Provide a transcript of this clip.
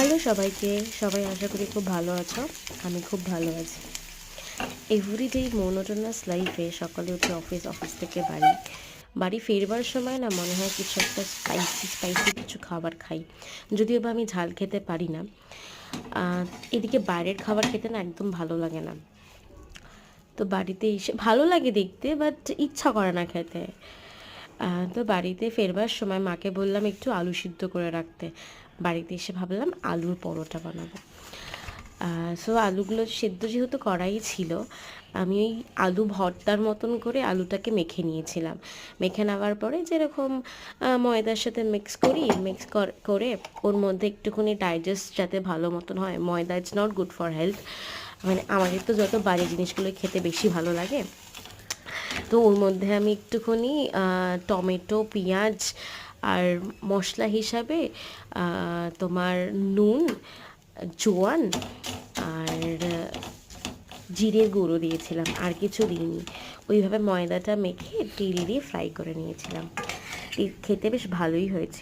Hello সবাইকে, সবাই আশা করি খুব ভালো আছো। আমি খুব ভালো আছি। এভরিডে মোনোটোনাস লাইফে সকালে উঠে অফিস থেকে বাড়ি বাড়ি ফেরবার সময় না মনে হয় কিছু একটা স্পাইসি স্পাইসি কিছু খাবার খাই, যদিও বা আমি ঝাল খেতে পারি না। এদিকে বাইরের খাবার খেতে না একদম ভালো লাগে না। তো বাড়িতে এসে ভালো লাগে দেখতে, বাট ইচ্ছা করে না খেতে। তো বাড়িতে ফেরবার সময় মাকে বললাম একটু আলু সিদ্ধ করে রাখতে। বাড়িতে এসে ভাবলাম আলুর পরোটা বানাবো। সো আলুগুলো সেদ্ধ যেহেতু করাই ছিল, আমি ওই আলু ভর্তার মতন করে আলুটাকে মেখে নিয়েছিলাম। মেখে নেওয়ার পরে যেরকম ময়দার সাথে মিক্স করে ওর মধ্যে একটুখানি ডাইজেস্ট যাতে ভালো মতন হয়। ময়দা it's not good for health, মানে আমাদের তো যত বাইরে জিনিসগুলো খেতে বেশি ভালো লাগে। তো ওর মধ্যে আমি একটুখানি টমেটো, পেঁয়াজ আর মশলা হিসাবে তোমার নুন, জোয়ান আর জিরের গুঁড়ো দিয়েছিলাম, আর কিছু দিইনি। ওইভাবে ময়দাটা মেখে তেল দিয়ে ফ্রাই করে নিয়েছিলাম। খেতে বেশ ভালোই হয়েছে।